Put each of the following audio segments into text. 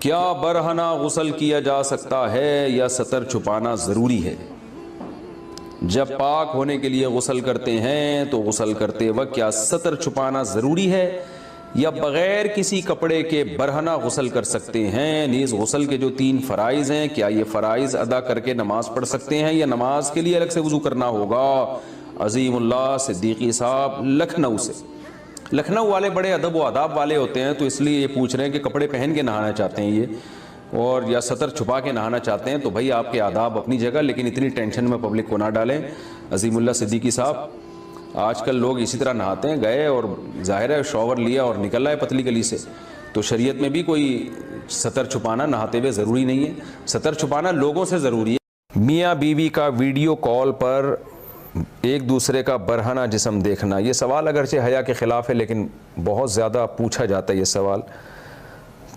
کیا برہنہ غسل کیا جا سکتا ہے یا سطر چھپانا ضروری ہے؟ جب پاک ہونے کے لیے غسل کرتے ہیں تو غسل کرتے وقت کیا سطر چھپانا ضروری ہے یا بغیر کسی کپڑے کے برہنہ غسل کر سکتے ہیں؟ نیز غسل کے جو 3 فرائض ہیں کیا یہ فرائض ادا کر کے نماز پڑھ سکتے ہیں یا نماز کے لیے الگ سے وضو کرنا ہوگا؟ عظیم اللہ صدیقی صاحب لکھنؤ سے۔ لکھنؤ والے بڑے ادب و آداب والے ہوتے ہیں، تو اس لیے یہ پوچھ رہے ہیں کہ کپڑے پہن کے نہانا چاہتے ہیں یہ اور یا سطر چھپا کے نہانا چاہتے ہیں، تو بھائی آپ کے آداب اپنی جگہ، لیکن اتنی ٹینشن میں پبلک کو نہ ڈالیں۔ عظیم اللہ صدیقی صاحب، آج کل لوگ اسی طرح نہاتے ہیں، گئے اور ظاہر ہے شاور لیا اور نکل آئے پتلی گلی سے، تو شریعت میں بھی کوئی سطر چھپانا نہاتے ہوئے ضروری نہیں ہے، سطر چھپانا لوگوں سے ضروری ہے۔ میاں بیوی کا ویڈیو کال پر ایک دوسرے کا برہنہ جسم دیکھنا، یہ سوال اگرچہ حیا کے خلاف ہے لیکن بہت زیادہ پوچھا جاتا ہے یہ سوال،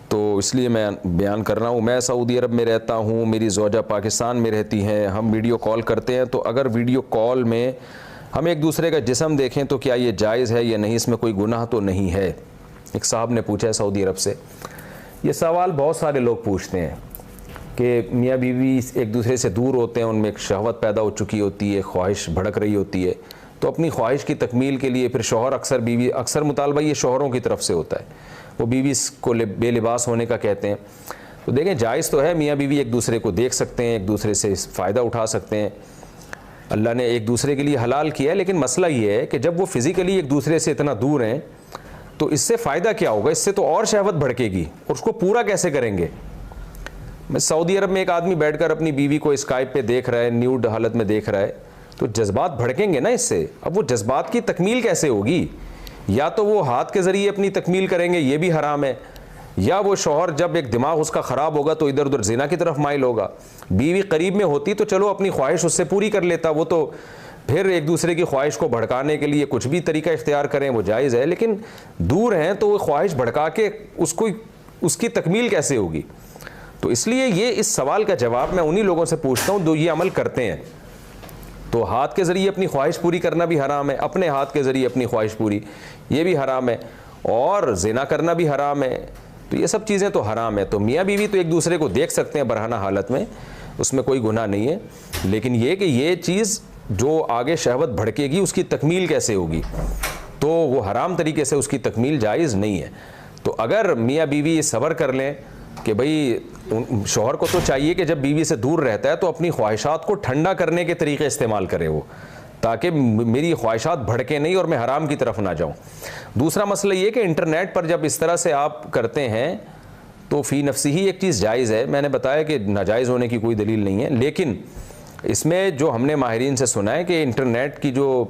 تو اس لیے میں بیان کر رہا ہوں۔ میں سعودی عرب میں رہتا ہوں، میری زوجہ پاکستان میں رہتی ہیں، ہم ویڈیو کال کرتے ہیں، تو اگر ویڈیو کال میں ہم ایک دوسرے کا جسم دیکھیں تو کیا یہ جائز ہے یا نہیں؟ اس میں کوئی گناہ تو نہیں ہے؟ ایک صاحب نے پوچھا ہے سعودی عرب سے۔ یہ سوال بہت سارے لوگ پوچھتے ہیں کہ میاں بیوی ایک دوسرے سے دور ہوتے ہیں، ان میں ایک شہوت پیدا ہو چکی ہوتی ہے، خواہش بھڑک رہی ہوتی ہے، تو اپنی خواہش کی تکمیل کے لیے پھر شوہر اکثر مطالبہ یہ شوہروں کی طرف سے ہوتا ہے، وہ بیوی کو بے لباس ہونے کا کہتے ہیں۔ تو دیکھیں جائز تو ہے، میاں بیوی ایک دوسرے کو دیکھ سکتے ہیں، ایک دوسرے سے فائدہ اٹھا سکتے ہیں، اللہ نے ایک دوسرے کے لیے حلال کیا ہے، لیکن مسئلہ یہ ہے کہ جب وہ فزیکلی ایک دوسرے سے اتنا دور ہیں تو اس سے فائدہ کیا ہوگا؟ اس سے تو اور شہوت بھڑکے گی، اور اس کو پورا کیسے کریں گے؟ سعودی عرب میں ایک آدمی بیٹھ کر اپنی بیوی کو اسکائپ پہ دیکھ رہا ہے، نیوڈ حالت میں دیکھ رہا ہے، تو جذبات بھڑکیں گے نا اس سے۔ اب وہ جذبات کی تکمیل کیسے ہوگی؟ یا تو وہ ہاتھ کے ذریعے اپنی تکمیل کریں گے، یہ بھی حرام ہے، یا وہ شوہر جب ایک دماغ اس کا خراب ہوگا تو ادھر ادھر زنا کی طرف مائل ہوگا۔ بیوی قریب میں ہوتی تو چلو اپنی خواہش اس سے پوری کر لیتا، وہ تو پھر ایک دوسرے کی خواہش کو بھڑکانے کے لیے کچھ بھی طریقہ اختیار کریں وہ جائز ہے، لیکن دور ہیں تو وہ خواہش بھڑکا کے اس کی تکمیل کیسے ہوگی؟ تو اس لیے یہ اس سوال کا جواب میں انہی لوگوں سے پوچھتا ہوں جو یہ عمل کرتے ہیں۔ تو ہاتھ کے ذریعے اپنی خواہش پوری کرنا بھی حرام ہے، اپنے ہاتھ کے ذریعے اپنی خواہش پوری یہ بھی حرام ہے، اور زنا کرنا بھی حرام ہے، تو یہ سب چیزیں تو حرام ہے۔ تو میاں بیوی تو ایک دوسرے کو دیکھ سکتے ہیں برہنہ حالت میں، اس میں کوئی گناہ نہیں ہے، لیکن یہ کہ یہ چیز جو آگے شہوت بھڑکے گی اس کی تکمیل کیسے ہوگی؟ تو وہ حرام طریقے سے اس کی تکمیل جائز نہیں ہے۔ تو اگر میاں بیوی صبر کر لیں کہ بھئی شوہر کو تو چاہیے کہ جب بیوی سے دور رہتا ہے تو اپنی خواہشات کو ٹھنڈا کرنے کے طریقے استعمال کرے وہ، تاکہ میری خواہشات بھڑکے نہیں اور میں حرام کی طرف نہ جاؤں۔ دوسرا مسئلہ یہ کہ انٹرنیٹ پر جب اس طرح سے آپ کرتے ہیں تو فی نفسی ہی ایک چیز جائز ہے، میں نے بتایا کہ ناجائز ہونے کی کوئی دلیل نہیں ہے، لیکن اس میں جو ہم نے ماہرین سے سنا ہے کہ انٹرنیٹ کی جو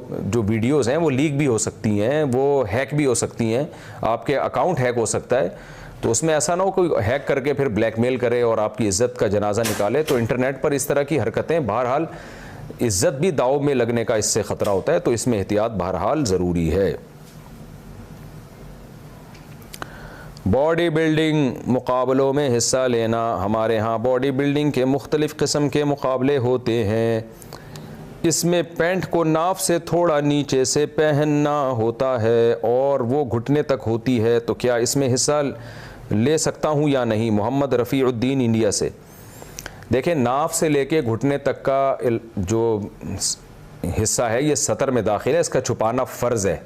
ویڈیوز ہیں وہ لیک بھی ہو سکتی ہیں، وہ ہیک بھی ہو سکتی ہیں، آپ کے اکاؤنٹ ہیک ہو سکتا ہے، تو اس میں ایسا نہ ہو کوئی ہیک کر کے پھر بلیک میل کرے اور آپ کی عزت کا جنازہ نکالے۔ تو انٹرنیٹ پر اس طرح کی حرکتیں بہرحال عزت بھی داؤ میں لگنے کا اس سے خطرہ ہوتا ہے، تو اس میں احتیاط بہرحال ضروری ہے۔ باڈی بلڈنگ مقابلوں میں حصہ لینا، ہمارے ہاں باڈی بلڈنگ کے مختلف قسم کے مقابلے ہوتے ہیں، اس میں پینٹ کو ناف سے تھوڑا نیچے سے پہننا ہوتا ہے اور وہ گھٹنے تک ہوتی ہے، تو کیا اس میں حصہ لے سکتا ہوں یا نہیں؟ محمد رفیع الدین انڈیا سے۔ دیکھیں ناف سے لے کے گھٹنے تک کا جو حصہ ہے یہ سطر میں داخل ہے، اس کا چھپانا فرض ہے۔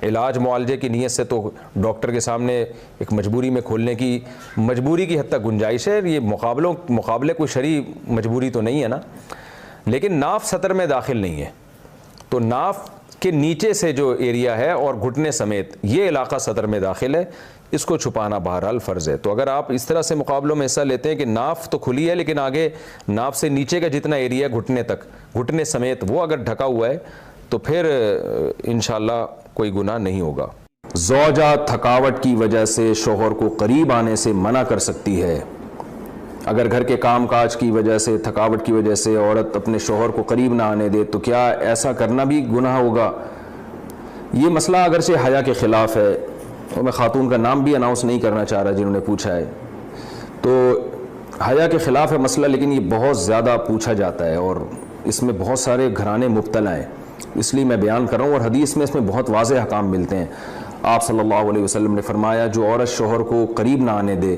علاج معالجے کی نیت سے تو ڈاکٹر کے سامنے ایک مجبوری میں کھولنے کی مجبوری کی حد تک گنجائش ہے، یہ مقابلے کوئی شرعی مجبوری تو نہیں ہے نا، لیکن ناف سطر میں داخل نہیں ہے، تو ناف کے نیچے سے جو ایریا ہے اور گھٹنے سمیت یہ علاقہ سطر میں داخل ہے، اس کو چھپانا بہرحال فرض ہے۔ تو اگر آپ اس طرح سے مقابلوں میں حصہ لیتے ہیں کہ ناف تو کھلی ہے لیکن آگے ناف سے نیچے کا جتنا ایریا ہے گھٹنے تک، گھٹنے سمیت وہ اگر ڈھکا ہوا ہے تو پھر انشاءاللہ کوئی گناہ نہیں ہوگا۔ زوجہ تھکاوٹ کی وجہ سے شوہر کو قریب آنے سے منع کر سکتی ہے؟ اگر گھر کے کام کاج کی وجہ سے تھکاوٹ کی وجہ سے عورت اپنے شوہر کو قریب نہ آنے دے تو کیا ایسا کرنا بھی گناہ ہوگا؟ یہ مسئلہ اگرچہ حیا کے خلاف ہے، اور میں خاتون کا نام بھی اناؤنس نہیں کرنا چاہ رہا جنہوں نے پوچھا ہے، تو حیا کے خلاف ہے مسئلہ، لیکن یہ بہت زیادہ پوچھا جاتا ہے اور اس میں بہت سارے گھرانے مبتلا ہیں، اس لیے میں بیان کر رہا ہوں، اور حدیث میں اس میں بہت واضح احکام ملتے ہیں۔ آپ صلی اللہ علیہ وسلم نے فرمایا جو عورت شوہر کو قریب نہ آنے دے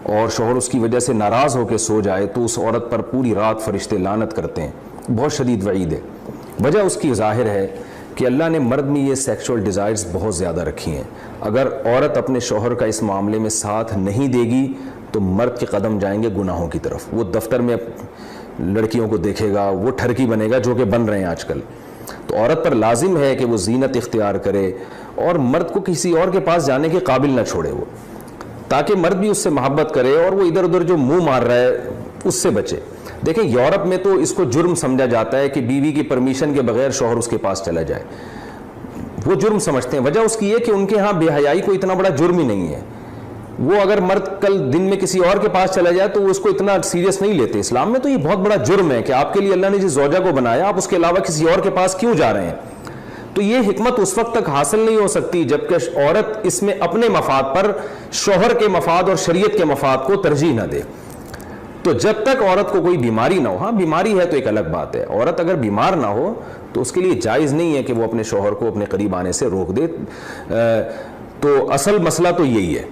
اور شوہر اس کی وجہ سے ناراض ہو کے سو جائے تو اس عورت پر پوری رات فرشتے لعنت کرتے ہیں. بہت شدید وعید ہے. وجہ اس کی ظاہر ہے کہ اللہ نے مرد میں یہ سیکشول ڈیزائرز بہت زیادہ رکھی ہیں. اگر عورت اپنے شوہر کا اس معاملے میں ساتھ نہیں دے گی تو مرد کے قدم جائیں گے گناہوں کی طرف. وہ دفتر میں لڑکیوں کو دیکھے گا, وہ ٹھرکی بنے گا جو کہ بن رہے ہیں آج کل. تو عورت پر لازم ہے کہ وہ زینت اختیار کرے اور مرد کو کسی اور کے پاس جانے کے قابل نہ چھوڑے وہ, تاکہ مرد بھی اس سے محبت کرے اور وہ ادھر ادھر جو منہ مار رہا ہے اس سے بچے. دیکھیں یورپ میں تو اس کو جرم سمجھا جاتا ہے کہ بیوی کی پرمیشن کے بغیر شوہر اس کے پاس چلا جائے. وہ جرم سمجھتے ہیں. وجہ اس کی ہے کہ ان کے ہاں بے حیائی کو اتنا بڑا جرم ہی نہیں ہے. وہ اگر مرد کل دن میں کسی اور کے پاس چلا جائے تو وہ اس کو اتنا سیریس نہیں لیتے. اسلام میں تو یہ بہت بڑا جرم ہے کہ آپ کے لیے اللہ نے جس زوجہ کو بنایا آپ اس کے علاوہ کسی اور کے پاس کیوں جا رہے ہیں. تو یہ حکمت اس وقت تک حاصل نہیں ہو سکتی جب کہ عورت اس میں اپنے مفاد پر شوہر کے مفاد اور شریعت کے مفاد کو ترجیح نہ دے. تو جب تک عورت کو کوئی بیماری نہ ہو, ہاں بیماری ہے تو ایک الگ بات ہے, عورت اگر بیمار نہ ہو تو اس کے لیے جائز نہیں ہے کہ وہ اپنے شوہر کو اپنے قریب آنے سے روک دے. تو اصل مسئلہ تو یہی ہے.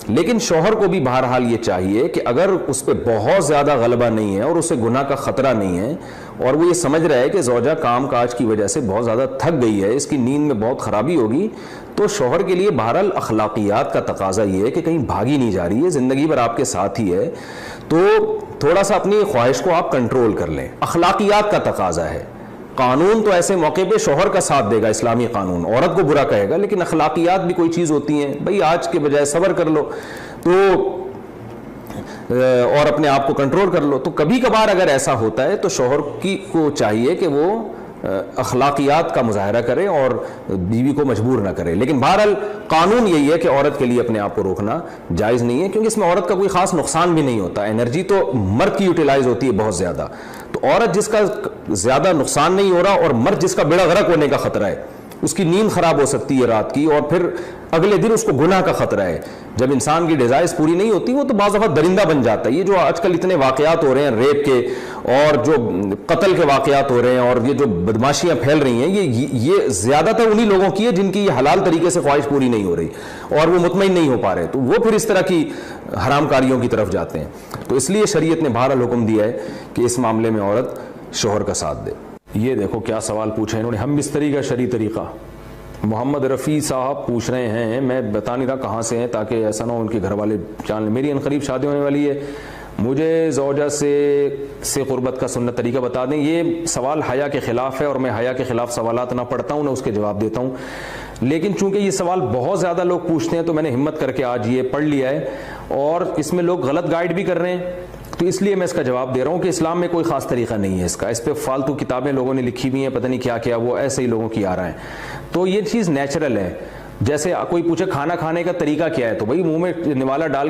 لیکن شوہر کو بھی بہرحال یہ چاہیے کہ اگر اس پہ بہت زیادہ غلبہ نہیں ہے اور اسے گناہ کا خطرہ نہیں ہے اور وہ یہ سمجھ رہا ہے کہ زوجہ کام کاج کی وجہ سے بہت زیادہ تھک گئی ہے, اس کی نیند میں بہت خرابی ہوگی, تو شوہر کے لیے بہرحال اخلاقیات کا تقاضا یہ ہے کہ کہیں بھاگی نہیں جا رہی ہے, زندگی بھر آپ کے ساتھ ہی ہے, تو تھوڑا سا اپنی خواہش کو آپ کنٹرول کر لیں. اخلاقیات کا تقاضا ہے. قانون تو ایسے موقع پہ شوہر کا ساتھ دے گا, اسلامی قانون عورت کو برا کہے گا, لیکن اخلاقیات بھی کوئی چیز ہوتی ہیں. بھئی آج کے بجائے صبر کر لو تو اور اپنے آپ کو کنٹرول کر لو. تو کبھی کبھار اگر ایسا ہوتا ہے تو شوہر کو چاہیے کہ وہ اخلاقیات کا مظاہرہ کرے اور بیوی کو مجبور نہ کرے. لیکن بہرحال قانون یہی ہے کہ عورت کے لیے اپنے آپ کو روکنا جائز نہیں ہے, کیونکہ اس میں عورت کا کوئی خاص نقصان بھی نہیں ہوتا. انرجی تو مرد کی یوٹیلائز ہوتی ہے بہت زیادہ. تو عورت جس کا زیادہ نقصان نہیں ہو رہا اور مرد جس کا بیڑا غرق ہونے کا خطرہ ہے, اس کی نیند خراب ہو سکتی ہے رات کی اور پھر اگلے دن اس کو گناہ کا خطرہ ہے. جب انسان کی ڈیزائرز پوری نہیں ہوتی وہ تو بعض دفعہ درندہ بن جاتا ہے. یہ جو آج کل اتنے واقعات ہو رہے ہیں ریپ کے اور جو قتل کے واقعات ہو رہے ہیں اور یہ جو بدماشیاں پھیل رہی ہیں, یہ زیادہ تر انہی لوگوں کی ہے جن کی یہ حلال طریقے سے خواہش پوری نہیں ہو رہی اور وہ مطمئن نہیں ہو پا رہے, تو وہ پھر اس طرح کی حرام کاریوں کی طرف جاتے ہیں. تو اس لیے شریعت نے بہرحال حکم دیا ہے کہ اس معاملے میں عورت شوہر کا ساتھ دے. یہ دیکھو کیا سوال پوچھا انہوں نے, ہم بستری کا شرعی طریقہ. محمد رفیع صاحب پوچھ رہے ہیں, میں بتا نہیں رہا کہاں سے ہیں تاکہ ایسا نہ ہو ان کے گھر والے جان لیں. میری عنقریب شادی ہونے والی ہے, مجھے زوجہ سے قربت کا سنت طریقہ بتا دیں. یہ سوال حیا کے خلاف ہے اور میں حیا کے خلاف سوالات نہ پڑھتا ہوں نہ اس کے جواب دیتا ہوں, لیکن چونکہ یہ سوال بہت زیادہ لوگ پوچھتے ہیں تو میں نے ہمت کر کے آج یہ پڑھ لیا ہے اور اس میں لوگ غلط گائیڈ بھی کر رہے ہیں, تو اس لیے میں اس کا جواب دے رہا ہوں کہ اسلام میں کوئی خاص طریقہ نہیں ہے اس کا. اس پہ فالتو کتابیں لوگوں نے لکھی ہوئی ہیں, پتہ نہیں کیا کیا, وہ ایسے ہی لوگوں کی آ رہا ہے. تو یہ چیز نیچرل ہے. جیسے کوئی پوچھے کھانا کھانے کا طریقہ کیا ہے, تو بھائی منہ میں نوالا ڈال